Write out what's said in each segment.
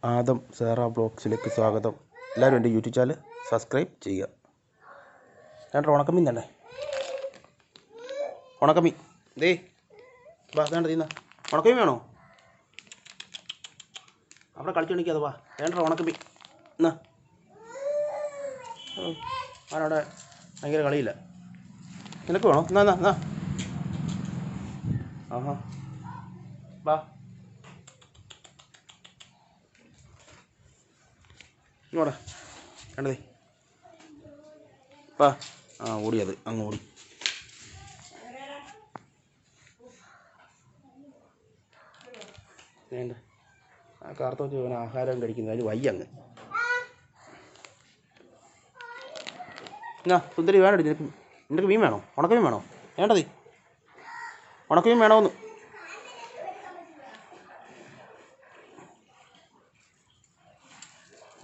ആദം സേറ ബ്ലോഗ്സിലേക്ക് സ്വാഗതം. എല്ലാവരും എൻ്റെ യൂട്യൂബ് ചാനൽ സബ്സ്ക്രൈബ് ചെയ്യുക. ഞാൻ ഉണക്കമീൻ തന്നെ, ഉണക്കമീൻ ദേ വാ, വേണ്ട തീന്ന ഉണക്കമീൻ വേണോ? അവിടെ കളിച്ചു എണിക്കാതെ വാ, വേണ്ട ഉണക്കമീൻ എന്നാ. ആരവിടെ ഭയങ്കര കളിയില്ല. നിനക്ക് വേണോ? എന്നാ എന്നാ എന്നാ ആഹാ വാ ഇങ്ങോടെ കണ്ടതേ വാ. ആ ഓടിയത് അങ്ങ് ഓടി. വേണ്ട ആ കാർത്ത വെച്ച് അവൻ ആഹാരം കഴിക്കുന്നത് അതിന് വയ്യ അങ്ങ്. എന്നാ സുന്ദരി വേണ്ടടി, നിനക്ക് മീൻ വേണോ? ഉണക്കമീൻ വേണോ? വേണ്ടതേ ഉണക്കമീൻ വേണമെന്ന്.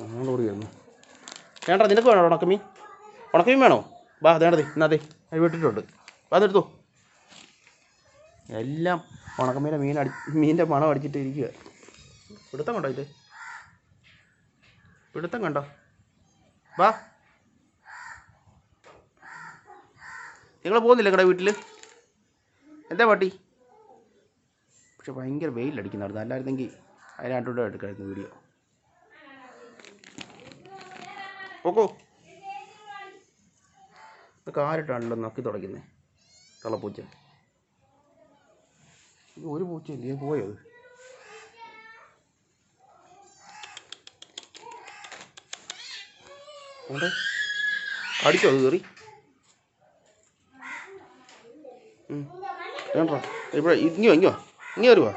അങ്ങോട്ട് ഓടിയായിരുന്നു. വേണ്ട നിനക്ക് വേണോ ഉണക്കമീൻ? ഉണക്കമീൻ വേണോ? വാ വേണ്ടതേ എന്നാ അതെ അത് വിട്ടിട്ടുണ്ട്, അതെടുത്തോ. എല്ലാം ഉണക്കമീൻ്റെ മീനിൻ്റെ മണം അടിച്ചിട്ട് ഇരിക്കുക. പിടുത്തം കണ്ടോ ഇത്? പിടുത്തം കണ്ടോ? വാ, നിങ്ങൾ പോകുന്നില്ല കട വീട്ടിൽ? എന്താ പാട്ടി? പക്ഷെ ഭയങ്കര വെയിലടിക്കുന്നായിരുന്നു, അല്ലായിരുന്നെങ്കിൽ അതിനായിട്ടൂടെ എടുക്കായിരുന്നു വീഡിയോ. ഓക്കോ ഇതൊക്കെ ആരിട്ടാണല്ലോ നക്കി തുടയ്ക്കുന്നത്? തള്ളപ്പൂച്ച. ഇത് ഒരു പൂച്ചയില്ലേ, പോയോ? അത് അടിച്ചോ? അത് കയറി വേണ്ട ഇവിടെ ഇങ്ങോ ഇങ്ങോ ഇങ്ങേ വരുവാ,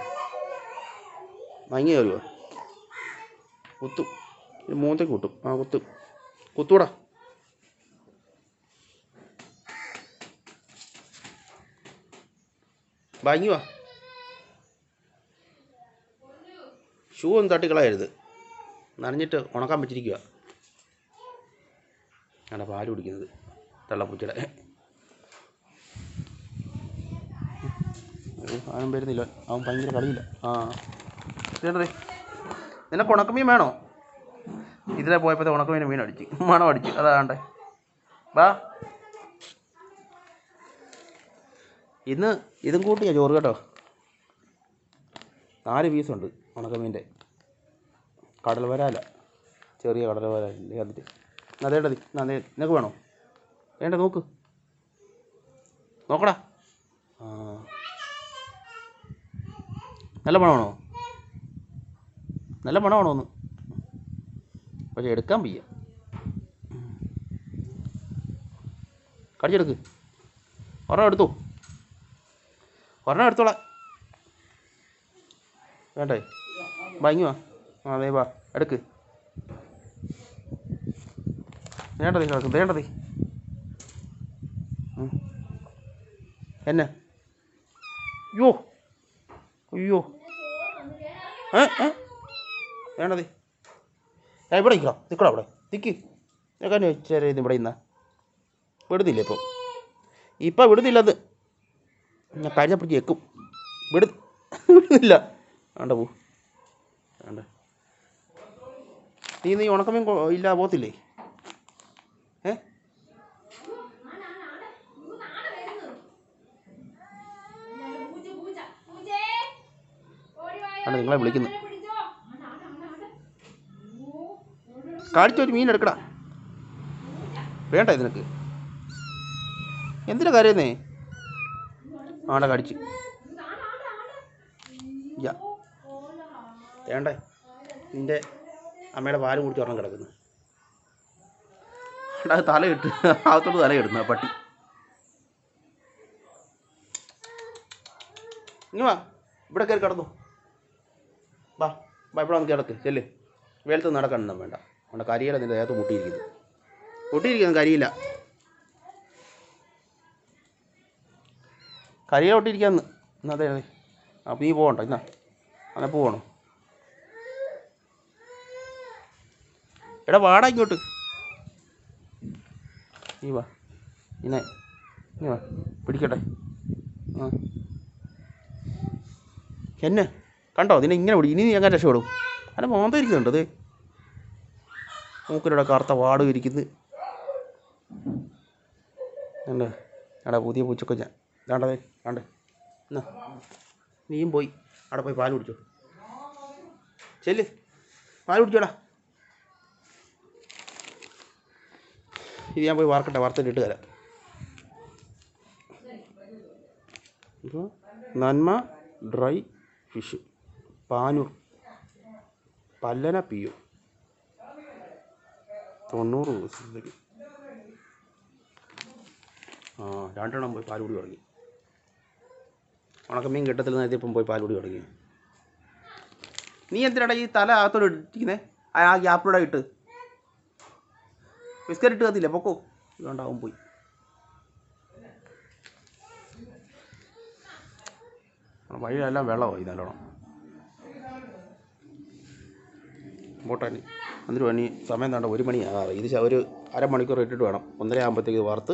ഇങ്ങേ വരുവാ. കുത്തും മൂന്നേക്ക് കുത്തും. ആ കുത്തൂടാ. വാങ്ങി വാ. ഷൂ ഒന്നും തട്ടിക്കളയരുത്, നനഞ്ഞിട്ട് ഉണക്കാൻ വെച്ചിരിക്കുക. അവിടെ പാല് കുടിക്കുന്നത് തള്ളപ്പൂച്ചയുടെ. അവനും വരുന്നില്ല, അവൻ ഭയങ്കര കളിയില്ല. ആ ചേട്ടേ നിനക്ക് ഉണക്കമീൻ വേണോ? ഇതിലെ പോയപ്പോഴത്തെ ഉണക്കമീൻ മീൻ അടിച്ച് മണം അടിച്ച്, അതാണ്ടേ. വാ, ഇന്ന് ഇതും കൂട്ടിയാ ചോറ് കേട്ടോ. 4 പീസുണ്ട് ഉണക്കമീൻ്റെ. കടൽ വരാല, ചെറിയ കടൽ വരാലില്ലേ അതിട്ട്. അതേണ്ടതി നിനക്ക് വേണോ? വേണ്ട നോക്ക്, നോക്കടാ. ആ നല്ല മണമാണോ? നല്ല മണമാണോ ഒന്ന്? പക്ഷെ എടുക്കാൻ വയ്യ. കടിച്ചെടുക്ക്. ഒരെണ്ണം എടുത്തോ, ഒരെണ്ണം എടുത്തോളാം. വേണ്ടേ? ഭംഗി വാ. ആ അതേ വാ എടുക്ക്. വേണ്ടതേ കിടക്കും, വേണ്ടതേ. എന്നെ അയ്യോ അയ്യോ വേണ്ടതേ. ഇവിടെ നിൽക്കോ, നിൽക്കടോ അവിടെ നിൽക്ക്. ഞാൻ വെച്ചാൽ ഇവിടെ ഇന്നാ വിടുന്നില്ല. ഇപ്പം വിടുന്നില്ലത്. ഞാൻ കഴിഞ്ഞപ്പോഴേക്ക് വെക്കും. വിടുന്നില്ല. വേണ്ട പോ, വേണ്ട. നീ ഉണക്കമീൻ ഇല്ല പോത്തില്ലേ? നിങ്ങളെ വിളിക്കുന്നു. കാടിച്ചൊരു മീൻ എടുക്കടാ. വേണ്ട നിനക്ക്? എന്തിനാ കരയുന്നേ? ആടെ കടിച്ച് വേണ്ടേ? നിൻ്റെ അമ്മയുടെ പാല് കുടിച്ച് ഒരെണ്ണം കിടക്കുന്നു. അത് തലയിട്ട് അകത്തോട്ട് തലയിടുന്നു ആ പട്ടി. ഇനി വാ, ഇവിടെ കയറി കിടന്നു. വാ വാ, ഇവിടെ വന്ന് കിടക്ക്. ചെല്ല്. വെയിലത്ത് നടക്കണം വേണ്ട. അവിടെ കരിയില നിൻ്റെ ദേഹത്ത് പൊട്ടിയിരിക്കുന്നു കരിയില. കരിയില പൊട്ടിയിരിക്കാന്ന്. എന്നാ അതെ അതെ. അപ്പം നീ പോകണ്ട എന്നാ, അങ്ങനെ പോകണം. എടാ വാടാ ഇങ്ങോട്ട്. നീ വാ, നീ വാ പിടിക്കട്ടെ. ആ എന്നെ കണ്ടോ? നിന്നെ ഇങ്ങനെ പിടി. ഇനി നീ എങ്ങനെ രക്ഷപ്പെടും? അല്ല മോന്ത ഇരിക്കുന്നുണ്ട്. അതെ മൂക്കിലൂടെ കറുത്ത വാട് ഇരിക്കുന്നത്. ഉണ്ട് എടാ പുതിയ പൂച്ചക്കുഞ്ഞ വേണ്ടതേ വേണ്ട. എന്നാ നീയും പോയി അവിടെ പോയി പാൽ കുടിച്ചോ. ചെല്ല് പാൽ കുടിച്ചോടാ. ഇത് ഞാൻ പോയി വറുക്കട്ടെ, വറുത്തിട്ട് തരാം. ഇപ്പോൾ നന്മ dry fish Panoor Pallana PU 90 ദിവസത്തേക്ക്. രണ്ടെണ്ണം പോയി പാൽ കുടി തുടങ്ങി. ഉണക്കമീൻ കിട്ടത്തിൽ നേരത്തെ ഇപ്പം പോയി പാൽ കുടി തുടങ്ങി. നീ എന്തിനാടാ ഈ തല അകത്തോട് ഇട്ടിരിക്കുന്നത്? ആ ഗ്യാപ്പിലൂടെ ഇട്ട് ബിസ്ക്കറ്റ് ഇട്ട് കത്തില്ല. പൊക്കോ ഇതുകൊണ്ടാവും പോയി. വഴിയെല്ലാം വെള്ളമായി നല്ലോണം. പോട്ടാനി എന്നിട്ട് പണി സമയം വേണ്ട 1 മണിയാകാറ്. ഇത് ഒരു അരമണിക്കൂർ ഇട്ടിട്ട് വേണം 1:30 ആകുമ്പോഴത്തേക്ക് വറുത്ത്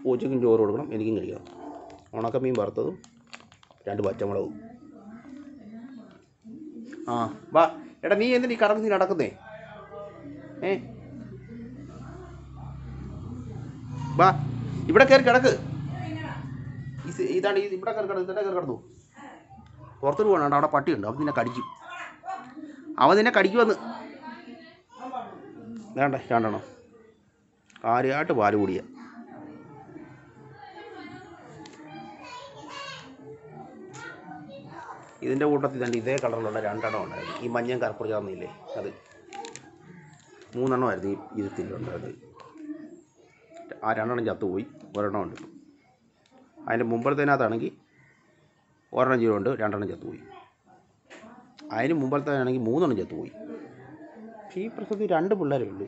പൂച്ചയ്ക്കും ചോറ് കൊടുക്കണം, എനിക്കും കഴിക്കണം. ഉണക്കമീൻ വറുത്തതും 2 പച്ചമുളകും. വാ എടാ, നീ എന്തിനാ ഈ കറങ്ങി നടക്കുന്നേ? വാ ഇവിടെ കയറി കിടക്ക്. ഇതാണ് ഇവിടെ കയറി കിടന്നു. തന്നെ കയറി കിടന്നു. പുറത്തോട്ട് പോകണം. അവിടെ പട്ടിയുണ്ട്, അവൻ നിന്നെ കടിക്കും. അവൻ നിന്നെ കടിക്കുമെന്ന്. വേണ്ട രണ്ടെണ്ണം കാര്യമായിട്ട് പാല് കൂടിയ. ഇതിൻ്റെ കൂട്ടത്തിൽ തന്നെ ഇതേ കളറിലുള്ള 2 എണ്ണം ഉണ്ടായിരുന്നു. ഈ മഞ്ഞയും കറുപ്പുറ ചേർന്നില്ലേ, അത് 3 എണ്ണമായിരുന്നു ഈ ഇരുത്തിലുണ്ടായത്. ആ 2 എണ്ണം ചത്തുപോയി, 1 എണ്ണം ഉണ്ട്. അതിൻ്റെ മുമ്പത്തേനകത്താണെങ്കിൽ 1 എണ്ണം ജീവനുണ്ട്, 2 എണ്ണം ചത്തുപോയി. അതിന് മുമ്പത്തേനാണെങ്കിൽ 3 എണ്ണം ചത്തുപോയി. പക്ഷേ ഈ പ്രസവത്തിൽ 2 പിള്ളേരേ ഉള്ളൂ.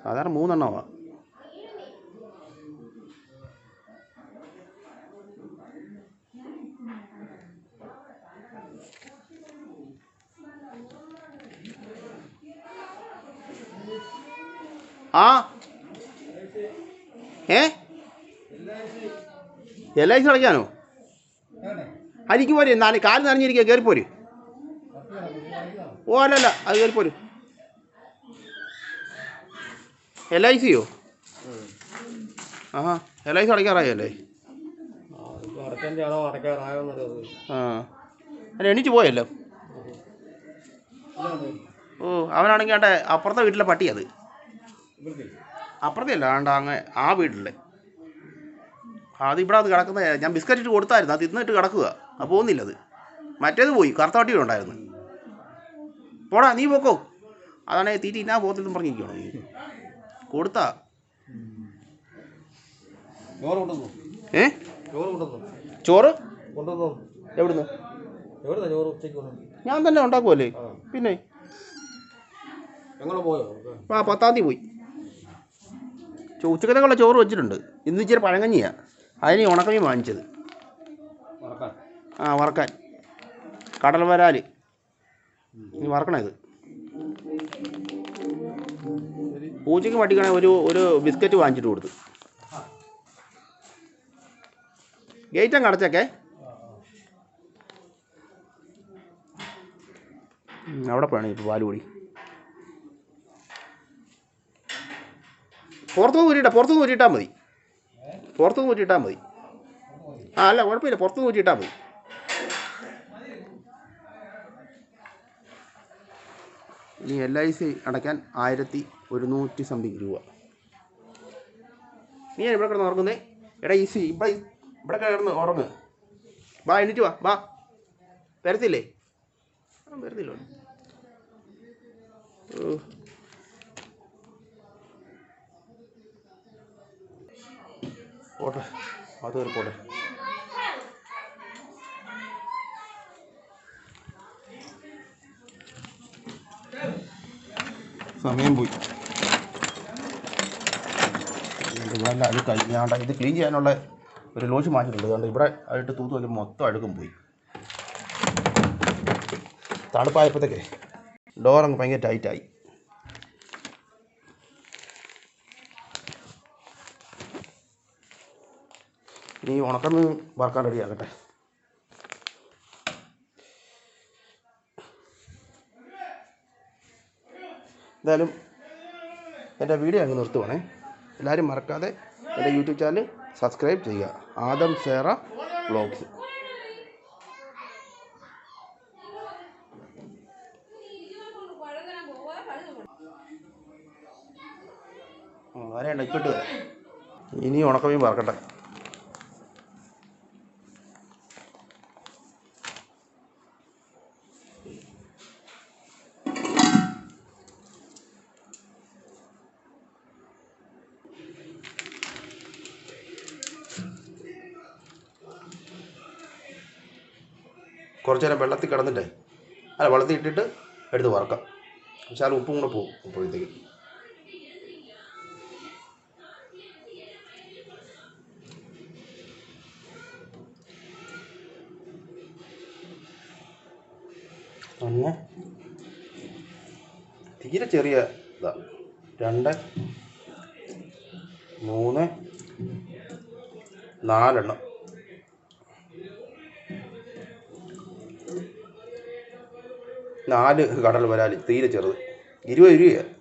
സാധാരണ 3 എണ്ണമാണ്. LIC അടയ്ക്കാനോ? അരിക്ക് പോര്. കാല് നനഞ്ഞിരിക്കുക, കയറിപ്പോര്. ഓ അല്ലല്ല, അത് കയറിപ്പോര്. LICയോ? LIC അടയ്ക്കാറായല്ലേ? അല്ല എണീറ്റ് പോയല്ലോ. അവനാണെങ്കിൽ ആണ്ടെ അപ്പുറത്തെ വീട്ടിലെ പട്ടി. അത് അപ്പുറത്തെ അല്ല, അങ്ങ് ആ വീട്ടിലെ. അത് ഇവിടെ അത് കിടക്കുന്ന. ഞാൻ ബിസ്ക്കറ്റ് ഇട്ട് കൊടുത്തായിരുന്നു, അത് ഇന്നിട്ട് കിടക്കുക. അത് പോകുന്നില്ല. അത് മറ്റേത് പോയി, കറുത്ത പട്ടി ഉണ്ടായിരുന്നു. പോടാ നീ പോക്കോ. അതാണെങ്കിൽ തീറ്റി ഇന്നാ പോകത്തില്ലെന്ന് പറഞ്ഞിരിക്കണോ നീ? കൊടുത്താ ചോറ് എവിടുന്ന്? ഞാൻ തന്നെ ഉണ്ടാക്കുമല്ലേ. പിന്നെ 10-ാം തീയതി പോയി. ഉച്ചക്കത്തേക്കുള്ള ചോറ് വെച്ചിട്ടുണ്ട്. ഇന്ന് ഇച്ചിരി പഴങ്കഞ്ഞിയാണ്, അതിന് ഉണക്കമീൻ വാങ്ങിച്ചത്. വറക്കാൻ കടൽ വരാൽ. നീ വറക്കണേ. ഇത് പൂച്ചയ്ക്ക് പട്ടിക്കണേ ഒരു ബിസ്ക്കറ്റ് വാങ്ങിച്ചിട്ട് കൊടുത്തു. ഗേറ്റ് അങ്ങ് അടച്ചേക്കേ. അവിടെ പോയാണ് ഇപ്പോൾ പാല് കൂടി. പുറത്തുനിന്ന് ഊരിയിട്ടാൽ മതി. പുറത്തുനിന്ന് ഊരിയിട്ടാൽ മതി. അല്ല കുഴപ്പമില്ല, പുറത്തുനിന്ന് ഊരിയിട്ടാൽ മതി. ഇനി LIC അടയ്ക്കാൻ 1100 സംതിങ് രൂപ. നീ ഇവിടെ കിടന്ന് ഉറങ്ങുന്നേ? എടാ ഇവിടെ കിടന്ന് ഉറങ്ങ്. വാ എണീറ്റ് വാ. വരത്തില്ലേ? വരത്തില്ലോ. പോട്ടെ, അത് കയറി പോട്ടെ. സമയം പോയി. ഇവിടെ അഴുക്കായി. ഞാൻ ഇത് ക്ലീൻ ചെയ്യാനുള്ള ഒരു ലോഷ് മാറ്റിയിട്ടുണ്ട്. അതുകൊണ്ട് ഇവിടെ ആയിട്ട് തൂത്ത് നോക്കി മൊത്തം അഴുക്കും പോയി. തണുപ്പായപ്പോഴത്തേക്കേ ഡോറങ്ങ് ഭയങ്കര ടൈറ്റായി. ഇനി ഉണക്കമീൻ വറുക്കാൻ റെഡിയാക്കട്ടെ. എന്തായാലും എൻ്റെ വീഡിയോ അങ്ങ് നിർത്തുവാണേ. എല്ലാവരും മറക്കാതെ എൻ്റെ യൂട്യൂബ് ചാനൽ സബ്സ്ക്രൈബ് ചെയ്യുക. ആദം സേറ വ്ളോഗ്സ്. വരേണ്ട ഇപ്പോട്ട് വരാം. ഇനി ഉണക്കമീൻ വറക്കട്ടെ. കുറച്ച് നേരം വെള്ളത്തിൽ കിടന്നിട്ടേ, അല്ല വെള്ളത്തിൽ ഇട്ടിട്ട് എടുത്ത് വറക്കാം. പക്ഷേ അത് ഉപ്പും കൂടെ പോകും അപ്പോഴത്തേക്ക്. ഒന്ന് തീരെ ചെറിയ ഇതാണ്, 2, 3, 4 എണ്ണം. നാല് കടൽ വരാൽ തീരെ ചെറുത്, 20 രൂപയാണ്.